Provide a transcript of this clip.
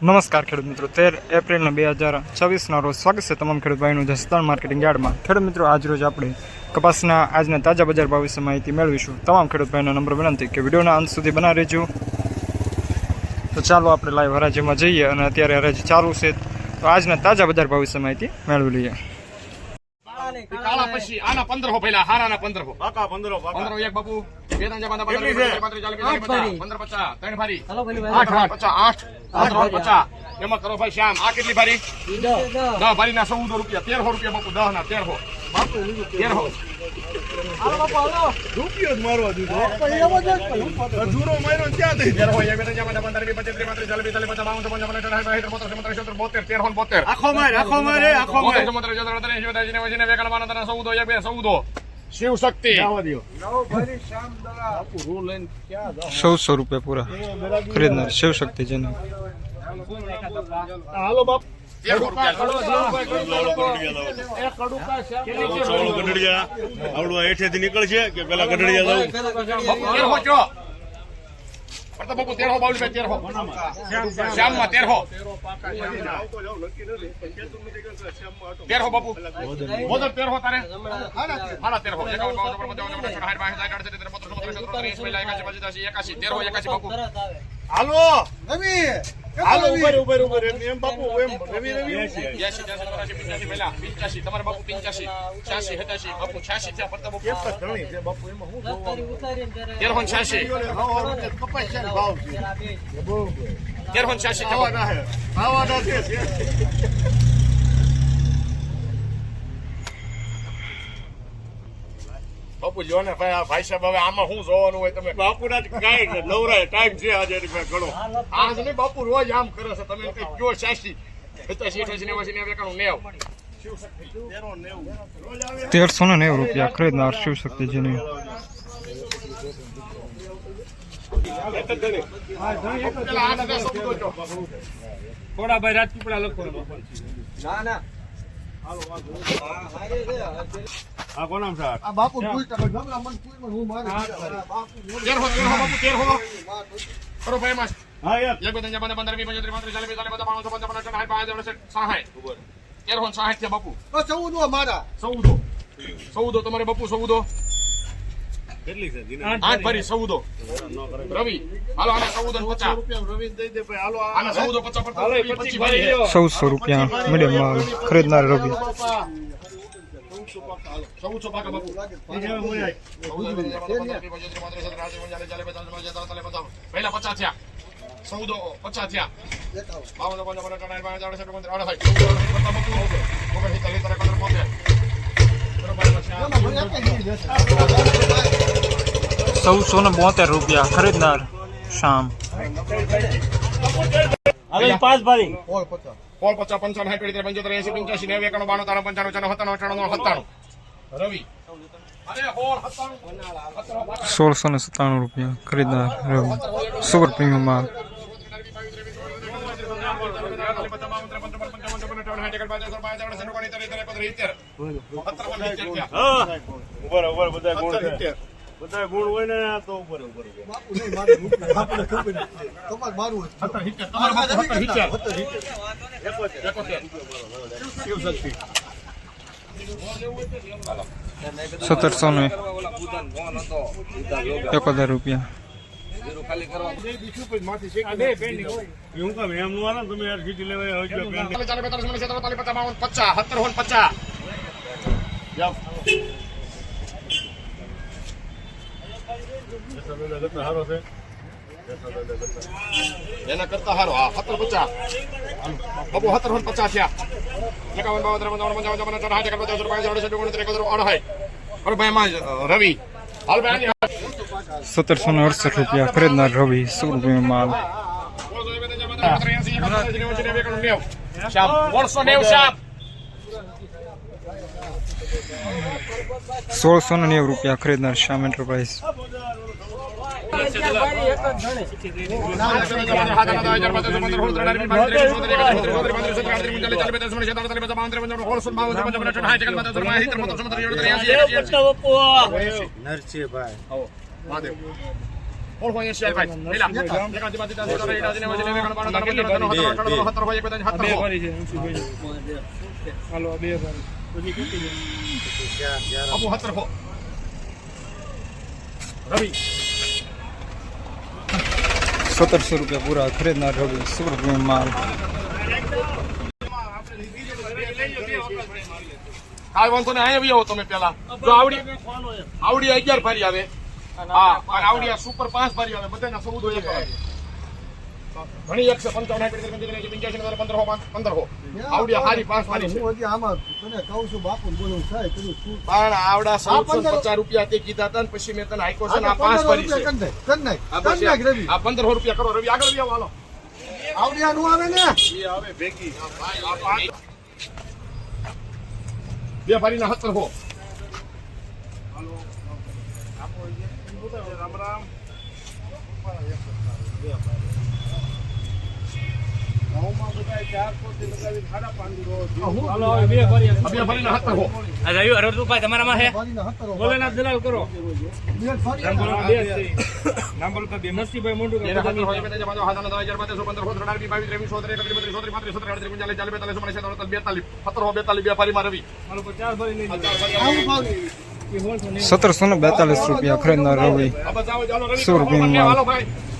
નમસ્કાર ખેડૂત મિત્રો, 13 એપ્રિલના 2026ના રોજ સ્વાગત છે તમામ ખેડૂત ભાઈનું જસદણ માર્કેટિંગ યાર્ડમાં। ખેડૂત મિત્રો, આજ રોજ આપણે કપાસના આજના તાજા બજાર ભાવ વિશે માહિતી મેળવીશું। તમામ ખેડૂત ભાઈનો નંબર વિનંતી કે વિડીયોના અંત સુધી બનાવી રહેજો। તો ચાલો આપણે લાઈવ હરાજીમાં જઈએ અને અત્યારે હરાજી ચાલુ છે, તો આજના તાજા બજાર ભાવ વિશે માહિતી મેળવી લઈએ। કાળા પછી આના 15 પહેલા હારાના 15 કાકા 15 એક બાપુ બે ત્રણ જમા 15 ત્રણ ભારી 8 એમાં કરો ભાઈ શ્યામ આ કેટલી ભારી 10 ભારી ના 14 રૂપિયા 1300 રૂપિયા બાપુ 10 ના 1300 બાપુ 1300 હાલો બાપુ હાલો રૂપિયો જ મારવા દીધો અધૂરો માર્યો ક્યાં થઈ 1300 એક બે ત્રણ જમા 15 25 30 35 આખો મારે શિવ શક્તિ 1600 રૂપિયા પૂરા ખરીદનાર શિવ શક્તિ જેને હાલો બાપ 1300 ગઢડિયા આવડું હેઠેથી નીકળશે કે પેલા ગઢડિયા જાવ બાપુ 1300 બાઉલ 1300 શ્યામમાં 1300 બાપુ મોદર 1300 તારે હાડા 1300 બાપુ હાલો હાલો ઉપર એમ બાપુ એમ રવિ 85 પહેલા 85 તમારા બાપુ 85 86 87 બાપુ 86 થયા પડતા બાપુ એક ઘણી છે બાપુ એમાં હું 1386 કપાસ છે ભાવ છે 1386 ખાવાના છે ખાવાના છે બાપુ જો ને ભાઈ સાહેબ હવે આમાં શું જોવાનું હોય તમે બાપુ ના કઈ નવરાય ટાઈમ છે આજે ઘણો આજ નહીં બાપુ રોજ આમ કરે છે તમે કઈ કયો 86 87 88 89 1390 રૂપિયા ખરીદનાર શિવ શક્તિ જેને થોડા ભાઈ રાજપીપળા લખો ના આ કોણ નામ છે આ બાપુ પૂછ તો ગમલા મન પૂછ હું મારે બાપુ 1300 કરો ભાઈ માસ હા યાર એક બે ત્રણ ચાર 15 20 25 30 છે બાપુ 14 મારા 14 તમારે બાપુ 14 કેટલી છે દિના 8 ભરી 14 રવિ હાલો આના 14 ને 50 રૂપિયા રવિ દઈ દે ભાઈ હાલો આના 14 50 પર 25 ભરી 1600 રૂપિયા મીડિયમ માલ ખરીદનાર રવિ 1400 પાકા બાપુ પહેલા 50 થયા 14 50 થયા 1672 રૂપિયા ખરીદનાર શામ પાંચ ભારી પોળ 50 55 60 75 80 85 90 91 92 93 95 96 97 રવિ અરે હોળ 1697 રૂપિયા ખરીદનાર રવિ સુપર પ્રીમિયમ માલ ઉપર બધા ગુણ છે બધા ગુણ હોય ને તો ઉપર બાપુ નહીં મારે આપણે ખબર તમાર મારું શિવ શક્તિ 1771 રૂપિયા હું કામ એમ નું આને તમે યાર ખીચી લેવાય હોય 50 હારો છે એના કરતા હારો હા 17 50 બાબુ 17 50 થયા 51 ભાઈ માં રવિ હાલ ભાઈ 1768 રૂપિયા ખરીદનાર રવિ સુપર પ્રીમિયમ માલ 1690 રૂપિયા ખરીદનાર શ્યામ એન્ટરપ્રાઇઝ નરસિંહભાઈ 1680 ભાઈ પેલા એકાદી બાજુ દાદી દાદી દાદી વજન લેવે ગણ 12 13 17 હોય 17 હાલો બે ભાઈ અબુ 17 હો રવિ 1700 રૂપિયા પૂરા ખરીદનાર રવિ સુપર પ્રીમિયમ માલ. કાઈ વાંધો નહીં અહીંયા બી આવો તમે પેલા જો આવડી 11 ભારી આવે હા અને આવડી આ સુપર 5 ભારી આવે બધાના સબૂતો એક આવે ઘણી 155 15 હો આવડી હારી 5 ભારી છે હું હજી આમાં તને કહું છું બાપુ બોલું થાય પેલું શું પણ આવડા 750 રૂપિયા તે કીધા હતા ને પછી મેં તને આઈકો છે ને આ 5 ભારી છે કર નાખ રવિ આ 1500 રૂપિયા કરો રવિ આગળ બી આવો હાલો આવડિયા નું આવે ને આવે ભેગી બે ભારીના 17 હો બે ભારીના 17 હો તમારામાં છે બારીના હતરો બોલેના દલાલ કરો બે ફરી નામ બોલો તો બે નસીભાઈ મોટું એના 17 હોય બે જમા હાથના 2515 15 13 22 23 24 31 32 33 34 35 42 બે ભારીમાં રવિ હાલો 4 ભરી લઈ આવું ભાવ 1742 રૂપિયા ખરીદનાર રવિ આ બસ આવો ચાલો રવિ સુપર પ્રીમિયમ માલ. હાલો ભાઈ